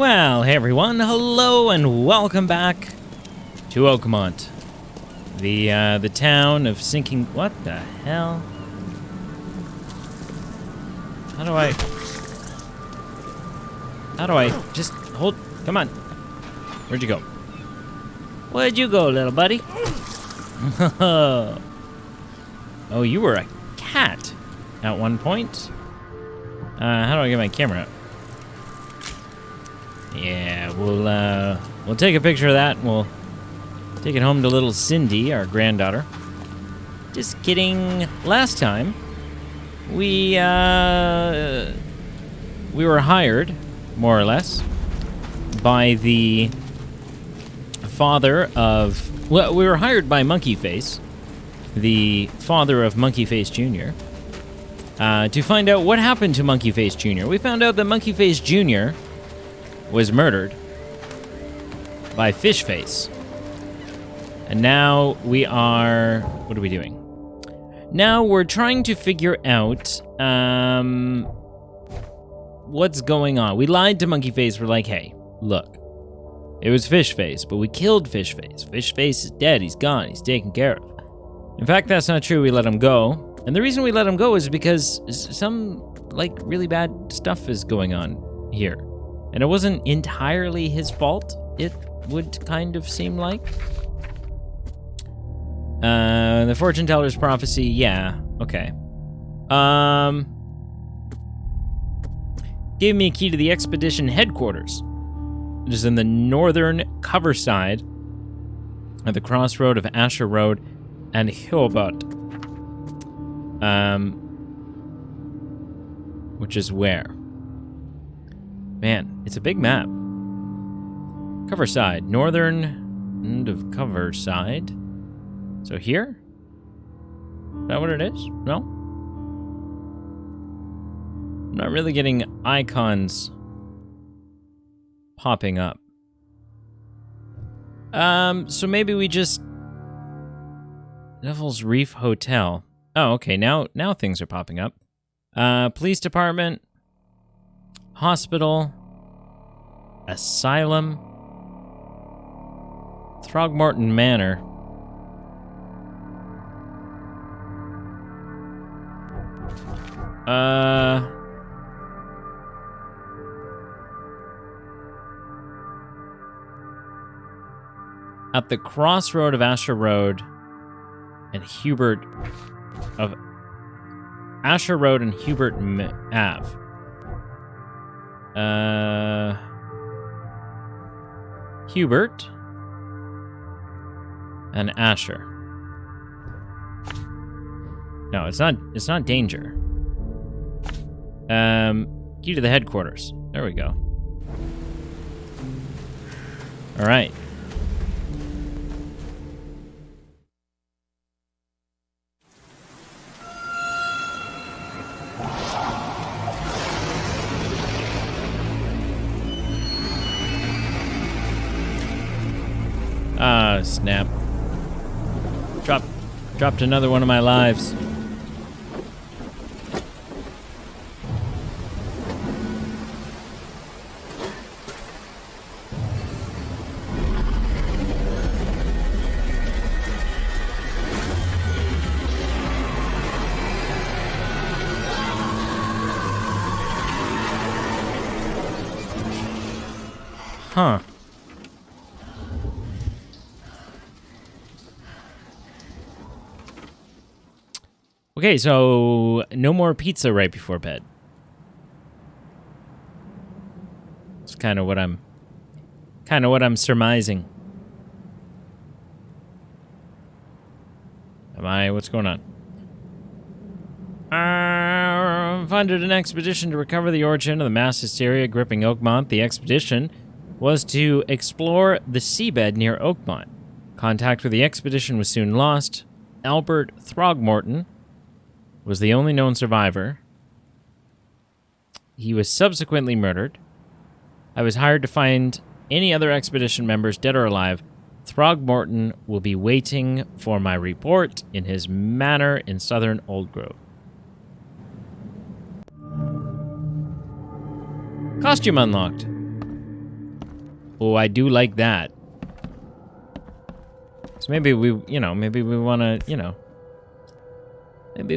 Well, hey everyone, hello and welcome back to Oakmont. The town of sinking... What the hell? How do I just hold... Come on. Where'd you go? Where'd you go, little buddy? Oh, you were a cat at one point. How do I get my camera out? Yeah, we'll take a picture of that and we'll take it home to little Cindy, our granddaughter. Just kidding. Last time, we were hired, more or less, by the father of... Well, we were hired by Monkey Face, the father of Monkey Face Jr., to find out what happened to Monkey Face Jr. We found out that Monkey Face Jr. was murdered by Fish Face. And now we are... What are we doing? Now we're trying to figure out what's going on. We lied to Monkey Face. We're like, hey, look, it was Fish Face, but we killed Fish Face. Fish Face is dead. He's gone. He's taken care of. In fact, that's not true. We let him go. And the reason we let him go is because some, like, really bad stuff is going on here. And it wasn't entirely his fault, it would kind of seem like. The fortune teller's prophecy, yeah, okay. Gave me a key to the expedition headquarters. It is in the northern cover side at the crossroad of Asher Road and Hillbut. Which is where? Man, it's a big map. Cover side, northern end of cover side. So here? Is that what it is? No? I'm not really getting icons popping up. So maybe we just... Devil's Reef Hotel. Oh, okay, now things are popping up. Police department. Hospital, asylum, Throgmorton Manor. At the crossroad of Asher Road and Hubert of Asher Road and Hubert Ave. Hubert and Asher. No, it's not danger. Key to the headquarters. There we go. All right. Ah, snap. Dropped another one of my lives. Huh. Okay, so no more pizza right before bed. It's kind of what I'm surmising. What's going on? Funded an expedition to recover the origin of the mass hysteria gripping Oakmont. The expedition was to explore the seabed near Oakmont. Contact with the expedition was soon lost. Albert Throgmorton was the only known survivor. He was subsequently murdered. I was hired to find any other expedition members, dead or alive. Throgmorton will be waiting for my report in his manor in southern Old Grove. Costume unlocked. Oh, I do like that. So maybe we want to, maybe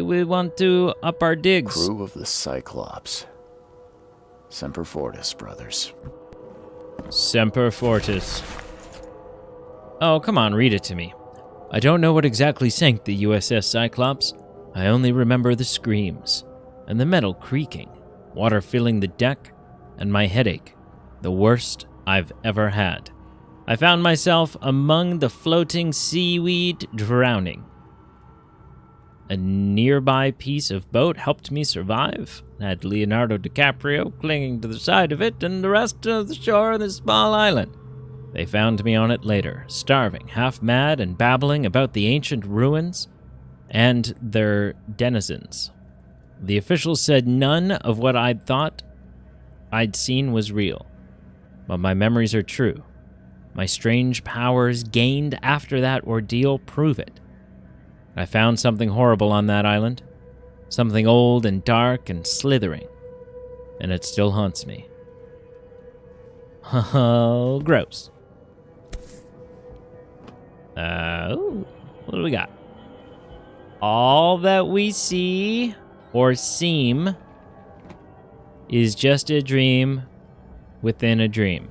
we want to up our digs. Crew of the Cyclops. Semper Fortis, brothers. Semper Fortis. Oh, come on, read it to me. I don't know what exactly sank the USS Cyclops. I only remember the screams, and the metal creaking, water filling the deck, and my headache, the worst I've ever had. I found myself among the floating seaweed, drowning. A nearby piece of boat helped me survive. I had Leonardo DiCaprio clinging to the side of it and the rest of the shore of this small island. They found me on it later, starving, half mad, and babbling about the ancient ruins and their denizens. The officials said none of what I'd thought I'd seen was real, but my memories are true. My strange powers gained after that ordeal prove it. I found something horrible on that island, something old and dark and slithering, and it still haunts me. Oh, gross. What do we got? All that we see or seem is just a dream within a dream.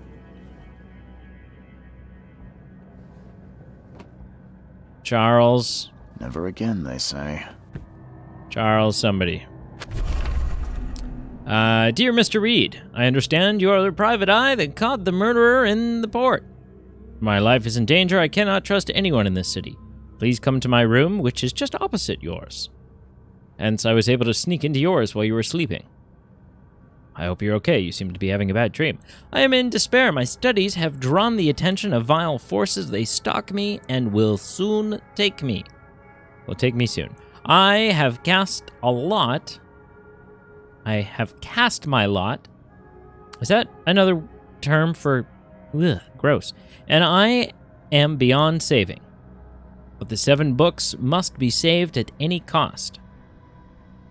Charles. Never again, they say. Charles somebody. Dear Mr. Reed, I understand you are the private eye that caught the murderer in the port. My life is in danger. I cannot trust anyone in this city. Please come to my room, which is just opposite yours. Hence, I was able to sneak into yours while you were sleeping. I hope you're okay. You seem to be having a bad dream. I am in despair. My studies have drawn the attention of vile forces. They stalk me and will soon take me. Will take me soon. I have cast my lot. Is that another term for gross? And I am beyond saving. But the 7 books must be saved at any cost.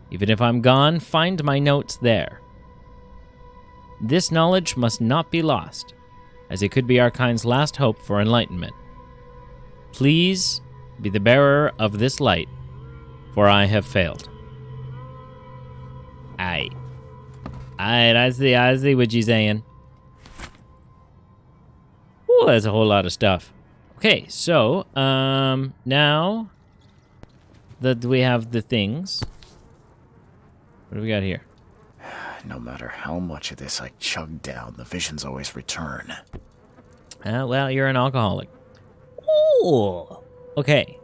Even if I'm gone, find my notes there. This knowledge must not be lost, as it could be our kind's last hope for enlightenment. Please be the bearer of this light, for I have failed. Aye, I see what you're saying. Ooh, that's a whole lot of stuff. Okay, so, now that we have the things, what do we got here? No matter how much of this I chug down, the visions always return. Well, you're an alcoholic. Ooh. Okay.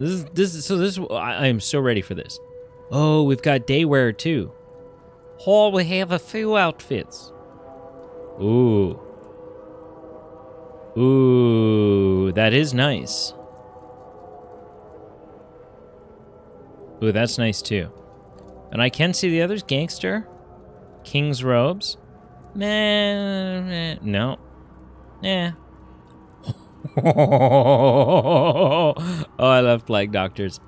I am so ready for this. Oh, we've got daywear too. Oh, we have a few outfits. Ooh. Ooh, that is nice. Ooh, that's nice too. And I can see the others. Gangster. King's robes. No. Oh, I love Plague Doctors.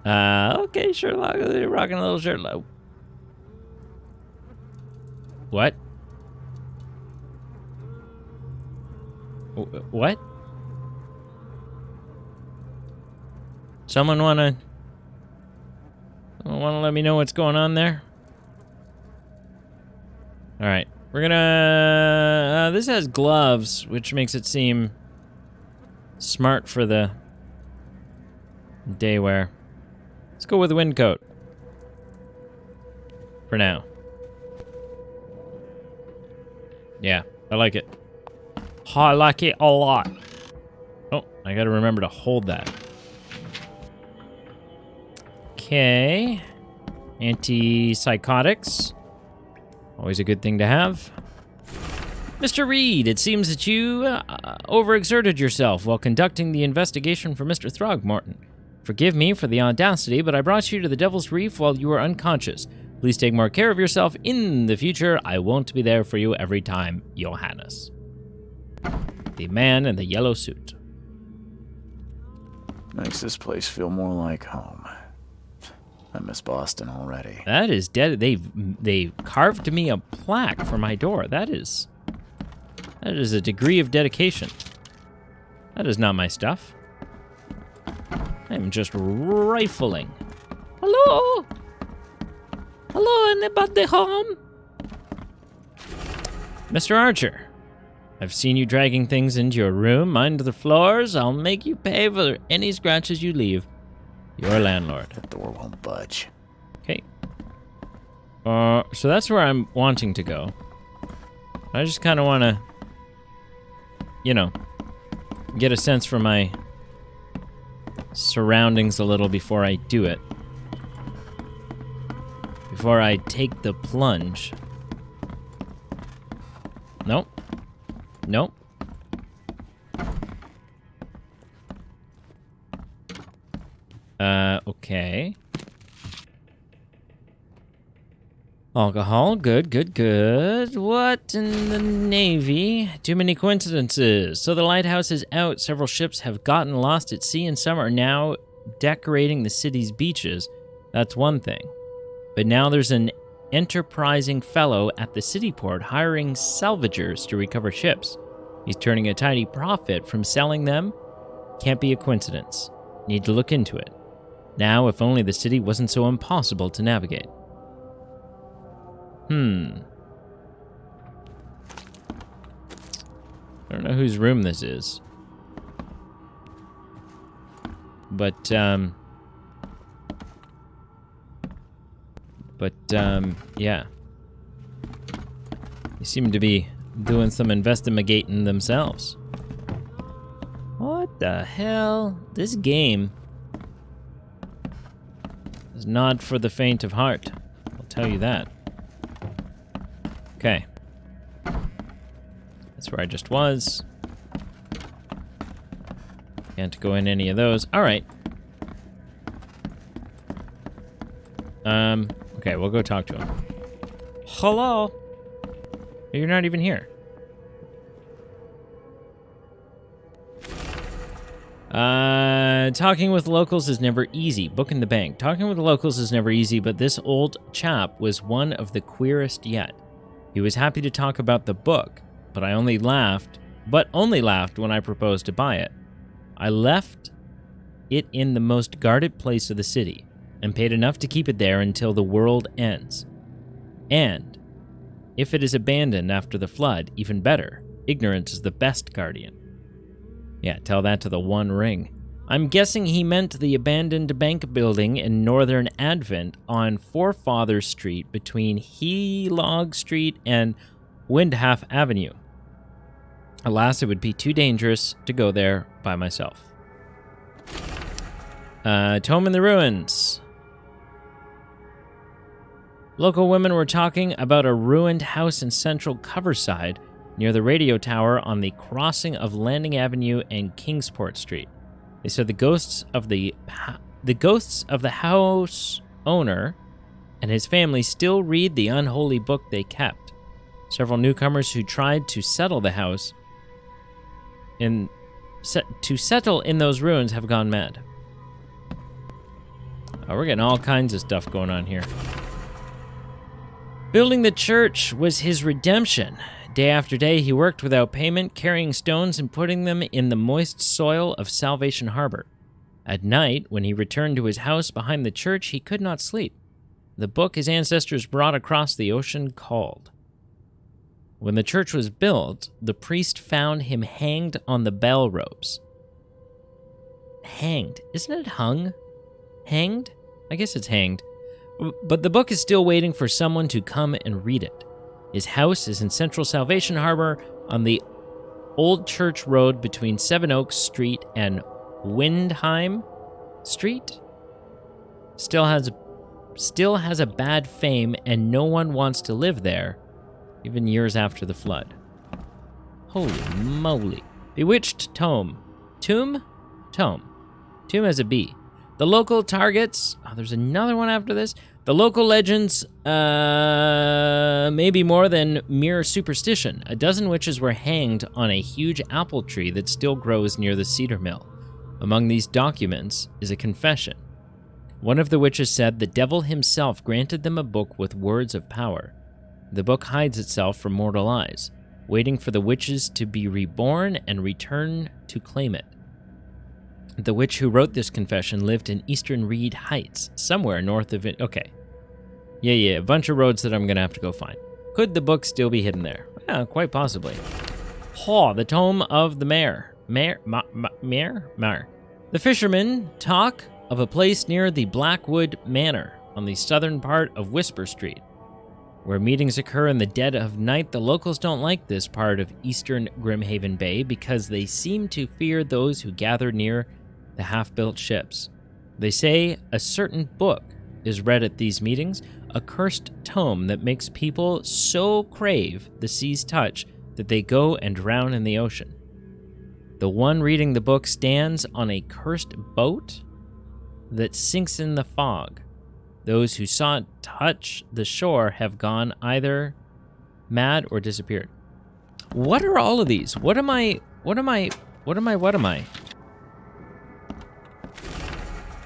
Okay, Sherlock, they're rocking a little shirt. What? What? Someone wanna let me know what's going on there? All right, we're gonna. This has gloves, which makes it seem smart for the day wear. Let's go with the wind coat for now. Yeah, I like it. I like it a lot. Oh, I gotta remember to hold that. Okay. Antipsychotics. Always a good thing to have. Mr. Reed, it seems that you overexerted yourself while conducting the investigation for Mr. Throgmorton. Forgive me for the audacity, but I brought you to the Devil's Reef while you were unconscious. Please take more care of yourself in the future. I won't be there for you every time, Johannes. The man in the yellow suit. Makes this place feel more like home. I miss Boston already. That is dead. They carved me a plaque for my door. That's That is a degree of dedication. That is not my stuff. I'm just rifling. Hello? Hello, anybody home? Mr. Archer, I've seen you dragging things into your room. Mind the floors. I'll make you pay for any scratches you leave. Your landlord. The door won't budge. Okay. So that's where I'm wanting to go. I just kind of want to, get a sense for my surroundings a little before I do it. Before I take the plunge. Nope. Nope. Okay. Alcohol, good, good, good. What in the Navy? Too many coincidences. So the lighthouse is out. Several ships have gotten lost at sea, and some are now decorating the city's beaches. That's one thing. But now there's an enterprising fellow at the city port hiring salvagers to recover ships. He's turning a tidy profit from selling them. Can't be a coincidence. Need to look into it. Now, if only the city wasn't so impossible to navigate. I don't know whose room this is. But, yeah. They seem to be doing some investigating themselves. What the hell? This game is not for the faint of heart. I'll tell you that. Okay. That's where I just was. Can't go in any of those. All right. Okay, we'll go talk to him. Hello? You're not even here. Talking with locals is never easy. Book in the bank. Talking with locals is never easy, but this old chap was one of the queerest yet. He was happy to talk about the book, but only laughed when I proposed to buy it. I left it in the most guarded place of the city, and paid enough to keep it there until the world ends. And if it is abandoned after the flood, even better. Ignorance is the best guardian. Yeah, tell that to the One Ring. I'm guessing he meant the abandoned bank building in Northern Advent on Forefather Street between Helog Street and Windhalf Avenue. Alas, it would be too dangerous to go there by myself. Tome in the Ruins. Local women were talking about a ruined house in central Coverside near the radio tower on the crossing of Landing Avenue and Kingsport Street. They said the ghosts of the house owner and his family still read the unholy book they kept. Several newcomers who tried to settle the house settle in those ruins have gone mad. Oh, we're getting all kinds of stuff going on here. Building the church was his redemption. Day after day, he worked without payment, carrying stones and putting them in the moist soil of Salvation Harbor. At night, when he returned to his house behind the church, he could not sleep. The book his ancestors brought across the ocean called. When the church was built, the priest found him hanged on the bell ropes. Hanged. Isn't it hung? Hanged? I guess it's hanged. But the book is still waiting for someone to come and read it. His house is in central Salvation Harbor on the Old Church Road between Seven Oaks Street and Windheim Street. Still has a bad fame, and no one wants to live there, even years after the flood. Holy moly. Bewitched Tome. Tomb? Tome. Tomb has a B. The local targets... Oh, there's another one after this. The local legends may be more than mere superstition. A dozen witches were hanged on a huge apple tree that still grows near the cedar mill. Among these documents is a confession. One of the witches said the devil himself granted them a book with words of power. The book hides itself from mortal eyes. waiting for the witches to be reborn and return to claim it. The witch who wrote this confession lived in Eastern Reed Heights, somewhere north of it. Okay. Yeah, a bunch of roads that I'm going to have to go find. Could the book still be hidden there? Yeah, quite possibly. The Tome of the Mare. Mare? The fishermen talk of a place near the Blackwood Manor on the southern part of Whisper Street, where meetings occur in the dead of night. The locals don't like this part of eastern Grimhaven Bay because they seem to fear those who gather near the half-built ships. They say a certain book is read at these meetings, a cursed tome that makes people so crave the sea's touch that they go and drown in the ocean. The one reading the book stands on a cursed boat that sinks in the fog. Those who saw it touch the shore have gone either mad or disappeared. What are all of these? What am I?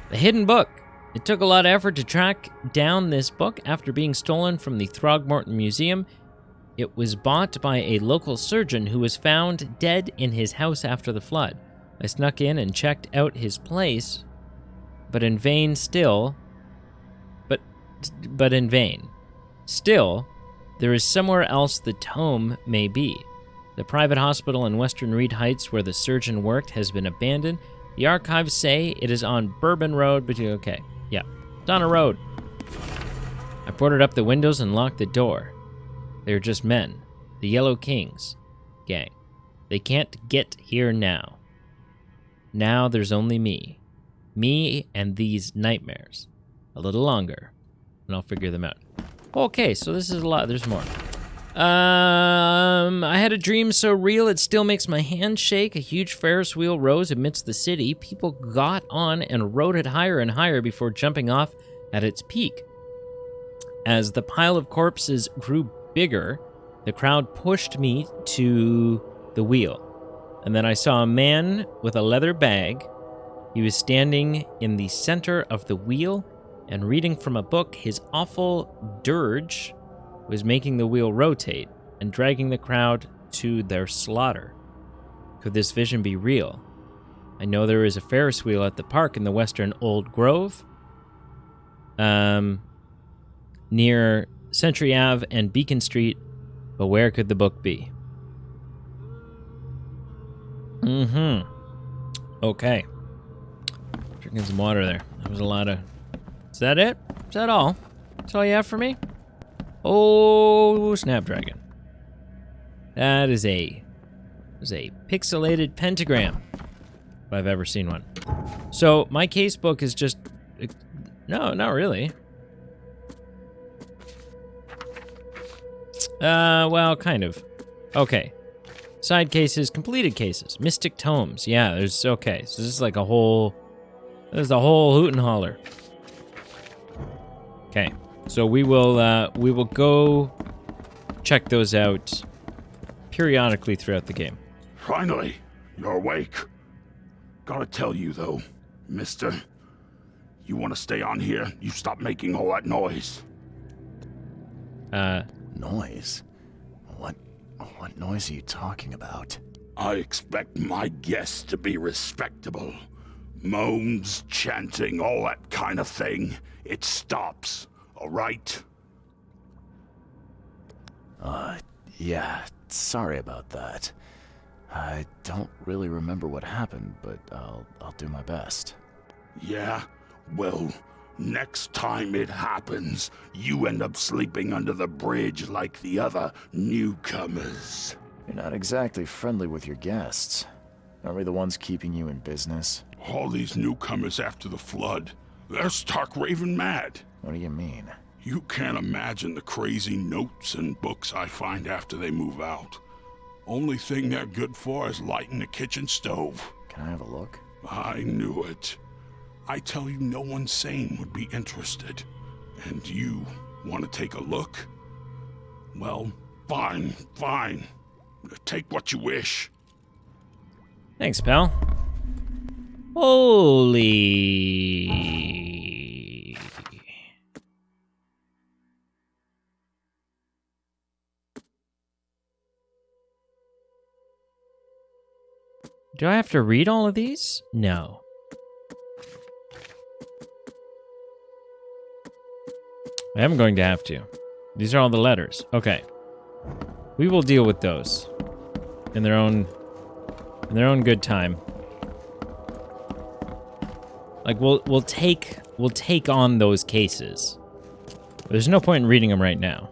The hidden book. It took a lot of effort to track down this book after being stolen from the Throgmorton Museum. It was bought by a local surgeon who was found dead in his house after the flood. I snuck in and checked out his place, but in vain still. But in vain. Still, there is somewhere else the tome may be. The private hospital in Western Reed Heights where the surgeon worked has been abandoned. The archives say it is on Bourbon Road, but okay, yeah, it's on a road. I boarded up the windows and locked the door. They're just men, the Yellow Kings gang. They can't get here now. Now there's only me. Me and these nightmares. A little longer, and I'll figure them out. Okay, so this is a lot. There's more. I had a dream so real it still makes my hand shake. A huge Ferris wheel rose amidst the city. People got on and rode it higher and higher before jumping off at its peak. As the pile of corpses grew bigger, the crowd pushed me to the wheel. And then I saw a man with a leather bag. He was standing in the center of the wheel and reading from a book. His awful dirge was making the wheel rotate and dragging the crowd to their slaughter. Could this vision be real? I know there is a Ferris wheel at the park in the western Old Grove, near Century Ave and Beacon Street, but where could the book be? Okay. Drinking some water there. That was a lot of... Is that it? Is that all? That's all you have for me? Oh, Snapdragon. That is a pixelated pentagram, if I've ever seen one. So my case book is just... No, not really. Well, kind of. Okay. Side cases, completed cases, mystic tomes. Yeah, there's... Okay, so this is like a whole... There's the whole hoot and holler. Okay, so we will go check those out periodically throughout the game. Finally, you're awake. Gotta tell you though, mister, you want to stay on here, you stop making all that noise. Noise? What noise are you talking about? I expect my guests to be respectable. Moans, chanting, all that kind of thing. It stops, all right? Yeah, sorry about that. I don't really remember what happened, but I'll do my best. Yeah? Well, next time it happens, you end up sleeping under the bridge like the other newcomers. You're not exactly friendly with your guests. Aren't we the ones keeping you in business? All these newcomers after the flood, they're stark raving mad. What do you mean? You can't imagine the crazy notes and books I find after they move out. Only thing they're good for is lighting the kitchen stove. Can I have a look? I knew it. I tell you, no one sane would be interested. And you want to take a look? Well, fine. Take what you wish. Thanks, pal. Holy... Do I have to read all of these? No. I am going to have to. These are all the letters. Okay. We will deal with those in their own good time. Like we'll take on those cases. There's no point in reading them right now.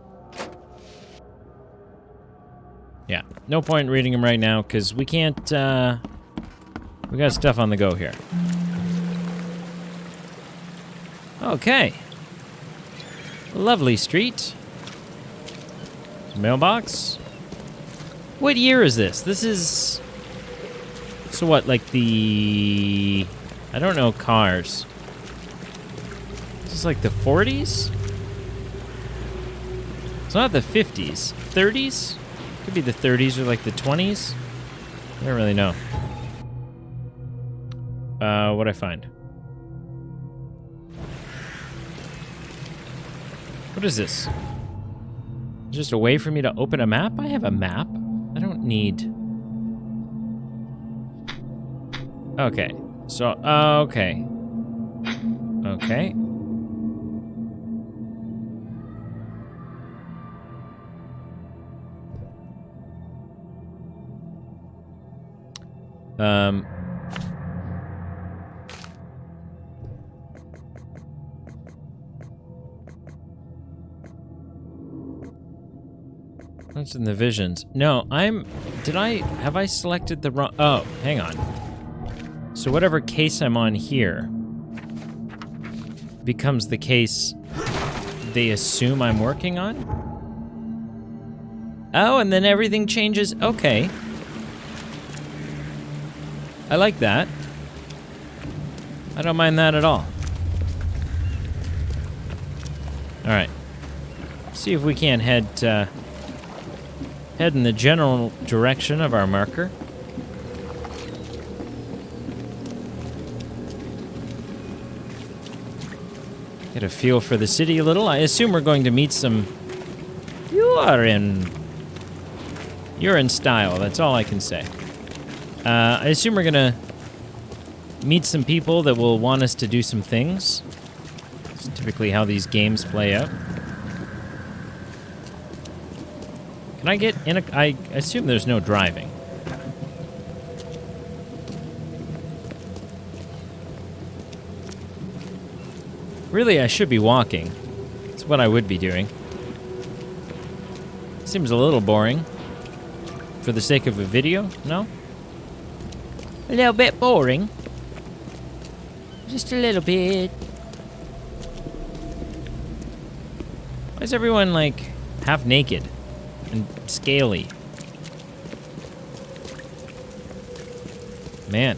Yeah, no point in reading them right now because we can't. We got stuff on the go here. Okay. Lovely street. Mailbox. What year is this? This is. So what? Like the. I don't know cars. This is like the 40s? It's not the 50s. 30s? Could be the 30s or like the 20s. I don't really know. What'd I find? What is this? Just a way for me to open a map? I have a map. I don't need... Okay. So, okay. Okay. What's in the visions? No, have I selected the wrong, oh, hang on. So whatever case I'm on here becomes the case they assume I'm working on? Oh, and then everything changes, okay. I like that. I don't mind that at all. All right. See if we can't head in the general direction of our marker. Get a feel for the city a little. I assume we're going to meet some... You're in style, that's all I can say. I assume we're gonna meet some people that will want us to do some things. It's typically how these games play out. Can I get in a... I assume there's no driving. Really, I should be walking. That's what I would be doing. Seems a little boring. For the sake of a video, no? A little bit boring. Just a little bit. Why is everyone, like, half naked and scaly? Man.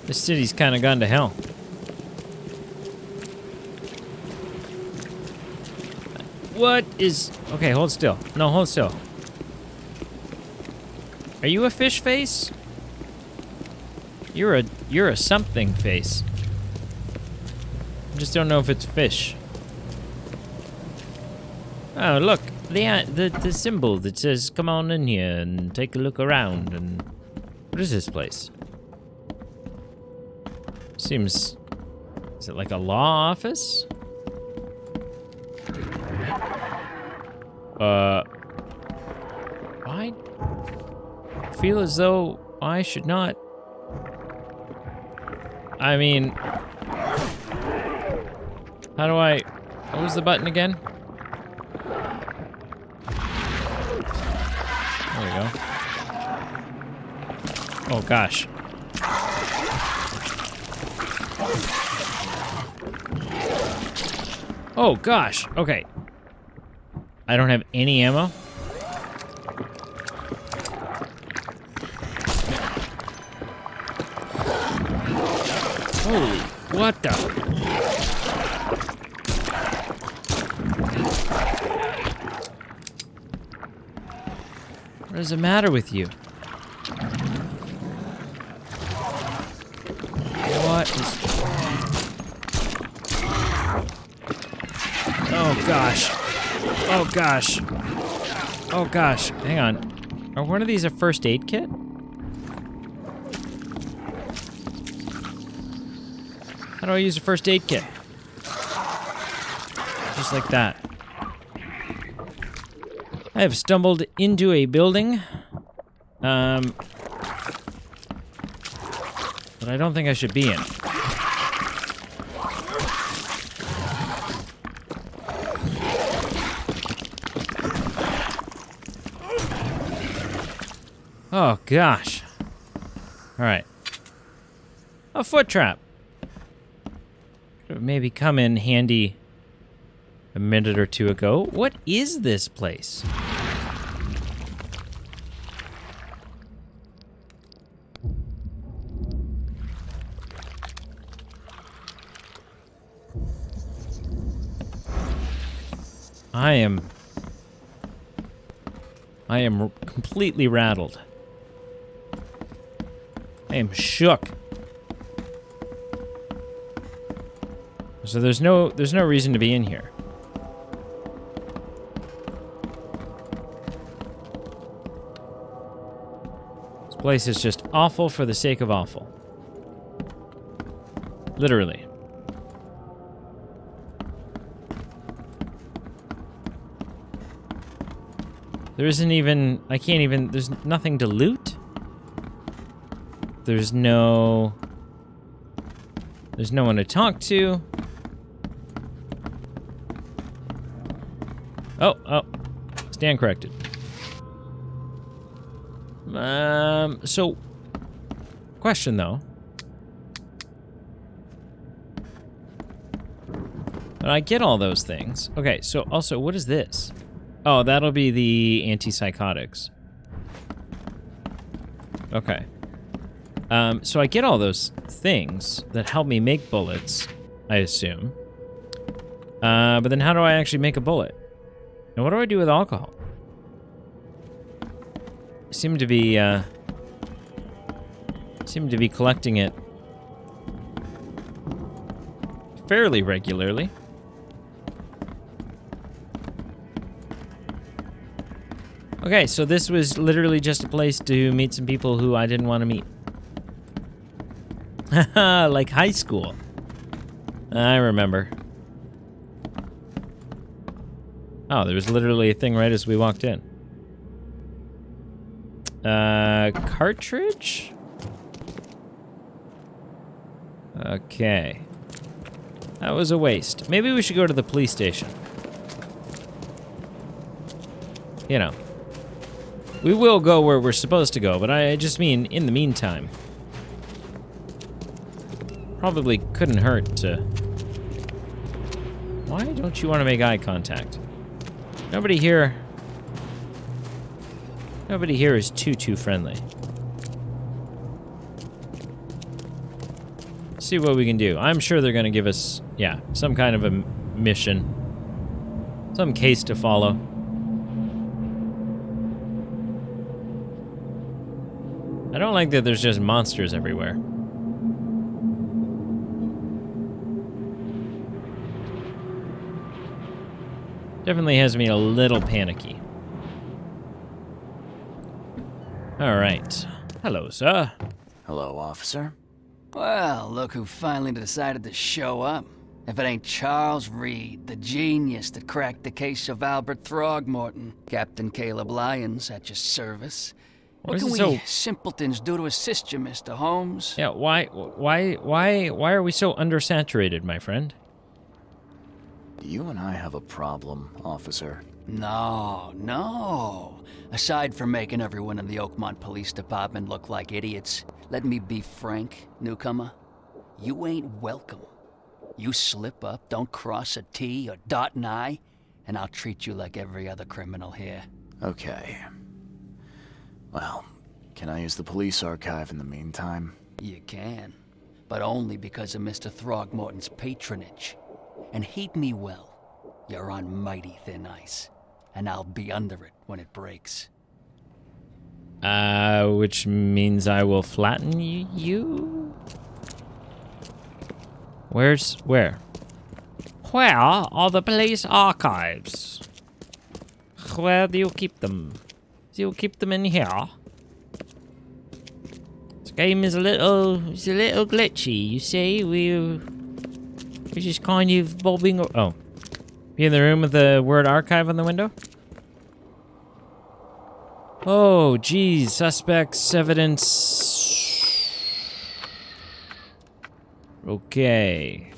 This city's kind of gone to hell. What is... Okay, hold still. No, hold still. Are you a fish face? You're a something face. I just don't know if it's fish. Oh, look. The symbol that says, come on in here and take a look around. And what is this place? Seems... Is it like a law office? I feel as though I should not... I mean... How do I... What was the button again? There we go. Oh, gosh. Oh, gosh. Okay. I don't have any ammo. Holy, what the? What is the matter with you? What is... Oh gosh. Oh gosh. Oh gosh. Hang on. Are one of these a first aid kit? How do I use a first aid kit? Just like that. I have stumbled into a building. That I don't think I should be in. Oh, gosh. All right. A foot trap. Could have maybe come in handy a minute or two ago. What is this place? I am completely rattled. I am shook. So there's no reason to be in here. This place is just awful for the sake of awful. Literally. There isn't even, I can't even, there's nothing to loot. There's no one to talk to. Oh, stand corrected. So, question though. But I get all those things. Okay, so also, what is this? Oh, that'll be the antipsychotics. Okay. So I get all those things that help me make bullets, I assume. But then how do I actually make a bullet? And what do I do with alcohol? I seem to be collecting it fairly regularly. Okay, so this was literally just a place to meet some people who I didn't want to meet. Haha, like high school. I remember. Oh, there was literally a thing right as we walked in. Cartridge? Okay. That was a waste. Maybe we should go to the police station. You know. We will go where we're supposed to go, but I just mean in the meantime. Probably couldn't hurt to... Why don't you want to make eye contact? Nobody here is too friendly. See what we can do. I'm sure they're gonna give us, yeah, some kind of a mission. Some case to follow. I don't like that there's just monsters everywhere. Definitely has me a little panicky. All right. Hello, sir. Hello, officer. Well, look who finally decided to show up. If it ain't Charles Reed, the genius that cracked the case of Albert Throgmorton. Captain Caleb Lyons at your service. What can we simpletons do to assist you, Mr. Holmes? Yeah, why are we so undersaturated, my friend? You and I have a problem, officer. No. Aside from making everyone in the Oakmont Police Department look like idiots, let me be frank, newcomer. You ain't welcome. You slip up, don't cross a T or dot an I, and I'll treat you like every other criminal here. Okay. Well, can I use the police archive in the meantime? You can, but only because of Mr. Throgmorton's patronage. And heed me well, you're on mighty thin ice, and I'll be under it when it breaks. Which means I will flatten you? Where? Where are the police archives? Where do you keep them? So you'll keep them in here. This game is a little glitchy, you see. We're just kind of bobbing. Oh, be in the room with the word archive on the window. Oh, geez, suspects, evidence. Okay.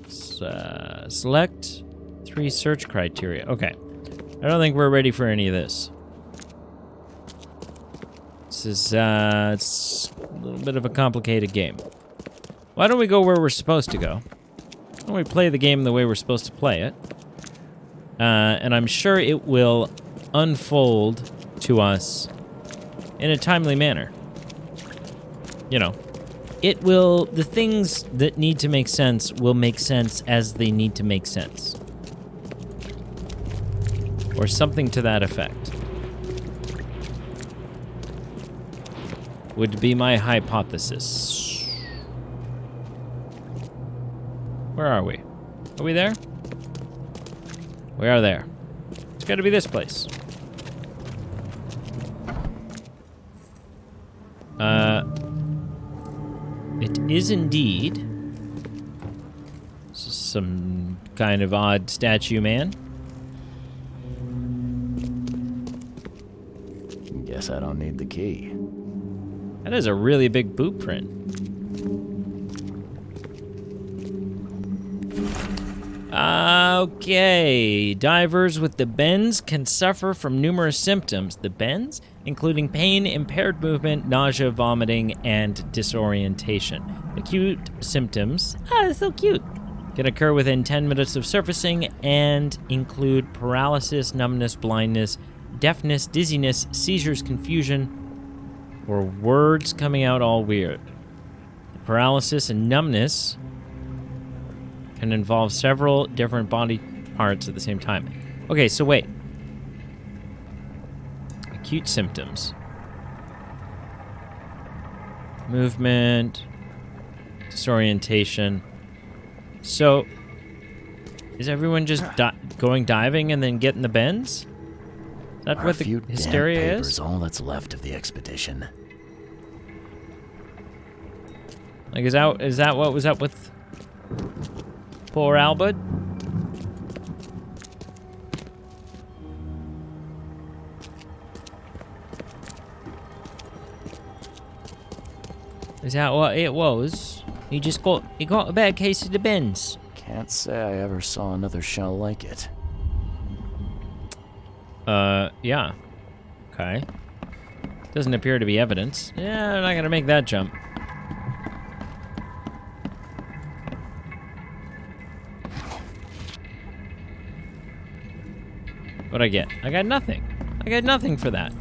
Select 3 search criteria. Okay. I don't think we're ready for any of this. This is, it's a little bit of a complicated game. Why don't we go where we're supposed to go? Why don't we play the game the way we're supposed to play it? And I'm sure it will unfold to us in a timely manner. You know, it will, the things that need to make sense will make sense as they need to make sense. Or something to that effect. Would be my hypothesis. Where are we? Are we there? We are there. It's gotta be this place. It is indeed some kind of odd statue man. Guess I don't need the key. That is a really big boot print. Okay, divers with the bends can suffer from numerous symptoms. The bends, including pain, impaired movement, nausea, vomiting, and disorientation. Acute symptoms, so cute, can occur within 10 minutes of surfacing and include paralysis, numbness, blindness, deafness, dizziness, seizures, confusion, or words coming out all weird. Paralysis and numbness can involve several different body parts at the same time. Okay, so wait. Acute symptoms. Movement, disorientation. So, is everyone just going diving and then getting the bends? Is that what the hysteria is? All that's left of the expedition. Like, is that what was up with poor Albert? Is that what it was? He got a bad case of the bends. Can't say I ever saw another shell like it. Yeah. Okay. Doesn't appear to be evidence. Yeah, I'm not gonna make that jump. What'd I get? I got nothing. I got nothing for that.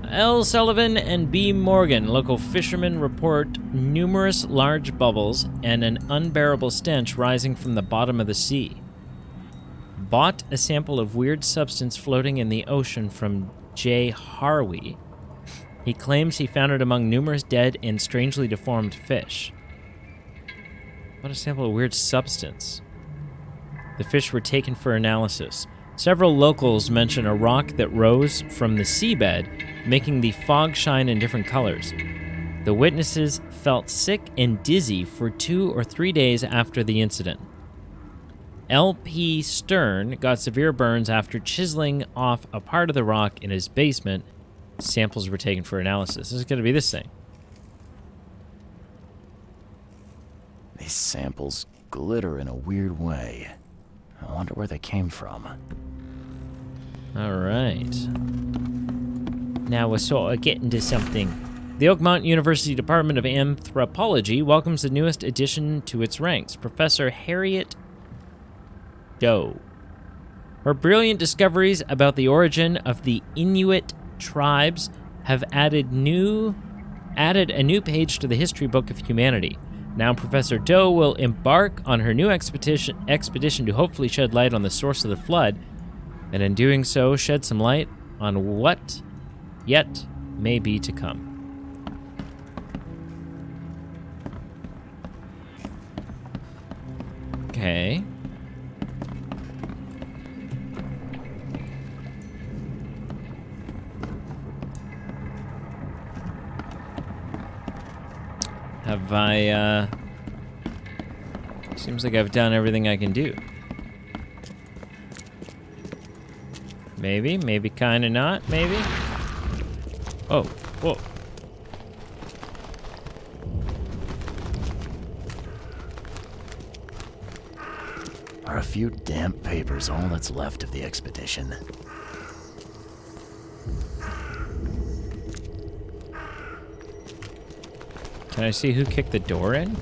L. Sullivan and B. Morgan, local fishermen, report numerous large bubbles and an unbearable stench rising from the bottom of the sea. Bought a sample of weird substance floating in the ocean from J. Harvey. He claims he found it among numerous dead and strangely deformed fish. What a sample of weird substance. The fish were taken for analysis. Several locals mention a rock that rose from the seabed, making the fog shine in different colors. The witnesses felt sick and dizzy for 2 or 3 days after the incident. L.P. Stern got severe burns after chiseling off a part of the rock in his basement. Samples were taken for analysis. This is going to be this thing. These samples glitter in a weird way. I wonder where they came from. All right. Now we're sort of getting to something. The Oakmont University Department of Anthropology welcomes the newest addition to its ranks, Professor Harriet Doe. Her brilliant discoveries about the origin of the Inuit tribes have added a new page to the history book of humanity. Now Professor Doe will embark on her new expedition to hopefully shed light on the source of the flood, and in doing so, shed some light on what yet may be to come. Okay. Have I, seems like I've done everything I can do. Maybe, maybe kinda not, maybe? Oh, whoa. Are a few damp papers all that's left of the expedition? Can I see who kicked the door in?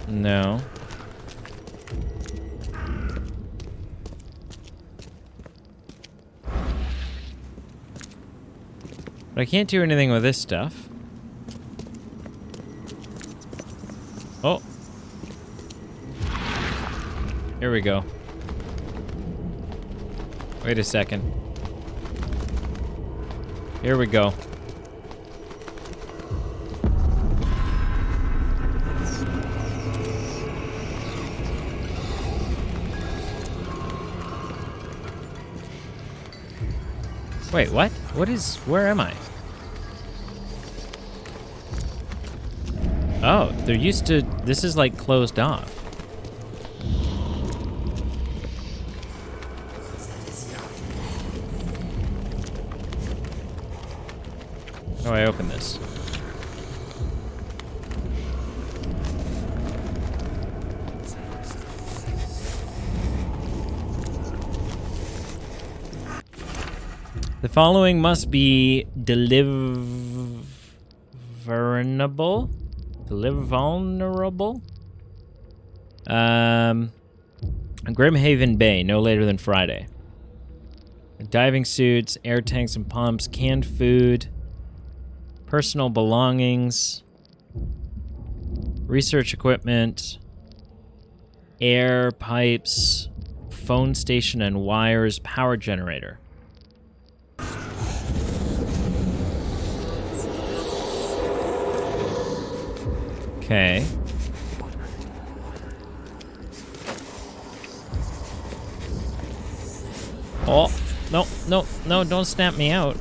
No. But I can't do anything with this stuff. Oh. Here we go. Wait a second. Here we go. Wait, what? Where am I? Oh, they're used to, this is like closed off. How do I open this? The following must be deliverable? Deliverable? Grimhaven Bay, no later than Friday. Diving suits, air tanks and pumps, canned food, personal belongings, research equipment, air pipes, phone station and wires, power generator. Okay. Oh, no, no, no, don't snap me out.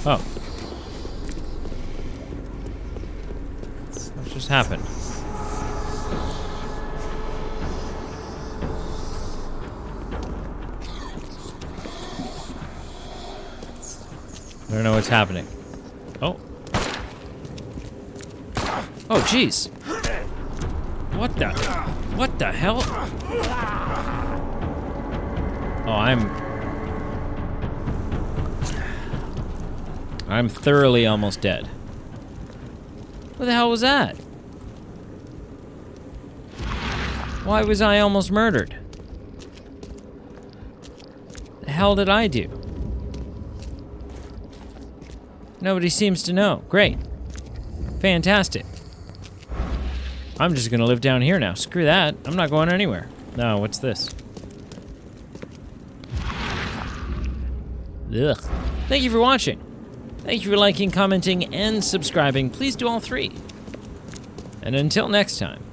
Oh. What just happened? I don't know what's happening. Oh. Oh, jeez. What the hell? Oh, I'm thoroughly almost dead. What the hell was that? Why was I almost murdered? The hell did I do? Nobody seems to know. Great. Fantastic. I'm just gonna live down here now. Screw that. I'm not going anywhere. No, what's this? Ugh. Thank you for watching. Thank you for liking, commenting, and subscribing. Please do all three. And until next time.